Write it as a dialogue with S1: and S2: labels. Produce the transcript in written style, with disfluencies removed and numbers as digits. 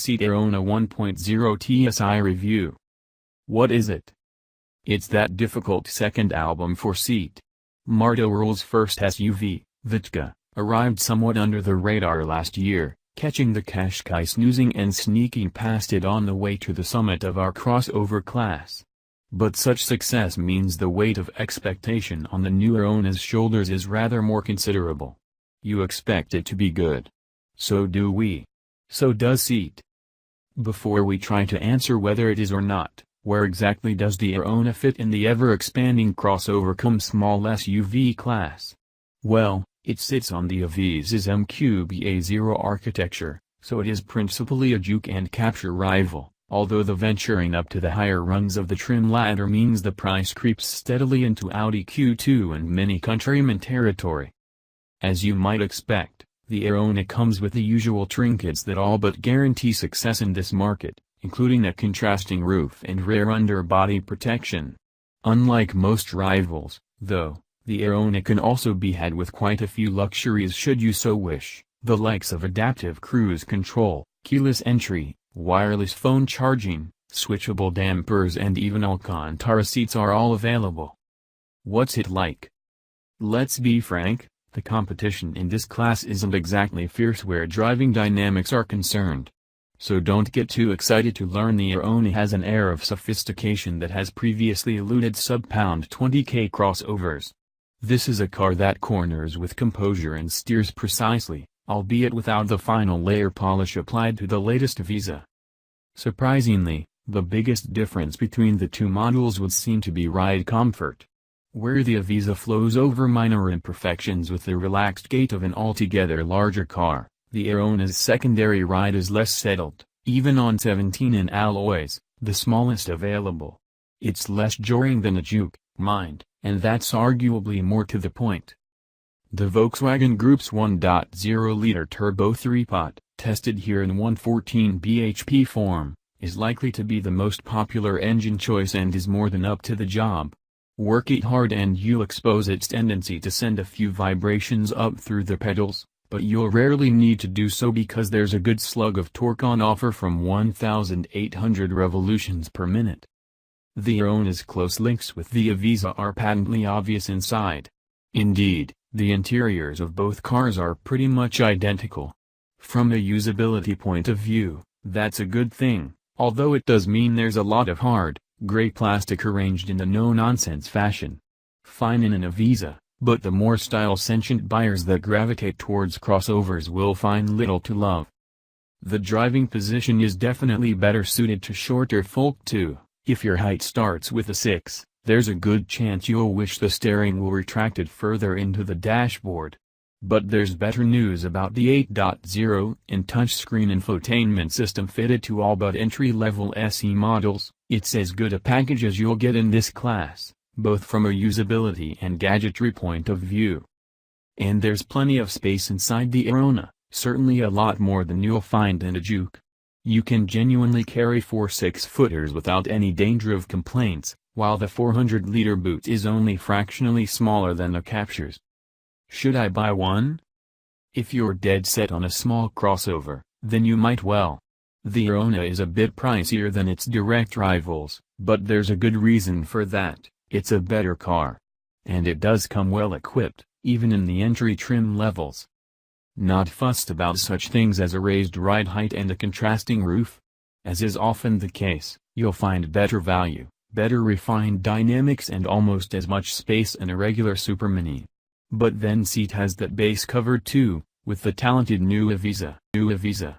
S1: seat Arona 1.0 TSI review. What is it? It's that difficult second album for seat. Martorell's first SUV, the Ateca, arrived somewhat under the radar last year, catching the Qashqai snoozing and sneaking past it on the way to the summit of our crossover class. But such success means the weight of expectation on the new Arona's shoulders is rather more considerable. You expect it to be good. So do we. So does seat. Before we try to answer whether it is or not, where exactly does the Arona fit in the ever-expanding crossover-cum-small SUV class? Well, it sits on the Aviza's MQB-A0 architecture, so it is principally a juke and capture rival, although the venturing up to the higher rungs of the trim ladder means the price creeps steadily into Audi Q2 and Mini Countryman territory. As you might expect, the Arona comes with the usual trinkets that all but guarantee success in this market, including a contrasting roof and rear underbody protection. Unlike most rivals, though, the Arona can also be had with quite a few luxuries should you so wish. The likes of adaptive cruise control, keyless entry, wireless phone charging, switchable dampers and even Alcantara seats are all available. What's it like? Let's be frank, the competition in this class isn't exactly fierce where driving dynamics are concerned. So don't get too excited to learn the Arona has an air of sophistication that has previously eluded sub-pound 20k crossovers. This is a car that corners with composure and steers precisely, albeit without the final layer polish applied to the latest Aviza. Surprisingly, the biggest difference between the two models would seem to be ride comfort. Where the Aviza flows over minor imperfections with the relaxed gait of an altogether larger car, the Arona's secondary ride is less settled, even on 17-in alloys, the smallest available. It's less jarring than a juke, mind, and that's arguably more to the point. The Volkswagen Group's 1.0-liter turbo 3-pot, tested here in 114 bhp form, is likely to be the most popular engine choice and is more than up to the job. Work it hard and you'll expose its tendency to send a few vibrations up through the pedals, but you'll rarely need to do so because there's a good slug of torque on offer from 1,800 revolutions per minute. The Arona's close links with the Aviza are patently obvious inside. Indeed, the interiors of both cars are pretty much identical. From a usability point of view, that's a good thing, although it does mean there's a lot of hard, gray plastic arranged in a no-nonsense fashion. Fine in an Aviza, but the more style-sentient buyers that gravitate towards crossovers will find little to love. The driving position is definitely better suited to shorter folk too. If your height starts with a 6, there's a good chance you'll wish the steering wheel retracted further into the dashboard. But there's better news about the 8.0 and touchscreen infotainment system fitted to all but entry-level SE models. It's as good a package as you'll get in this class, both from a usability and gadgetry point of view. And there's plenty of space inside the Arona, certainly a lot more than you'll find in a juke. You can genuinely carry 4 6-footers without any danger of complaints, while the 400-liter boot is only fractionally smaller than the captures. Should I buy one? If you're dead set on a small crossover, then you might well. The Arona is a bit pricier than its direct rivals, but there's a good reason for that. It's a better car. And it does come well equipped, even in the entry trim levels. Not fussed about such things as a raised ride height and a contrasting roof? As is often the case, you'll find better value, better refined dynamics and almost as much space in a regular Super Mini. But then seat has that base covered too, with the talented new Aviza.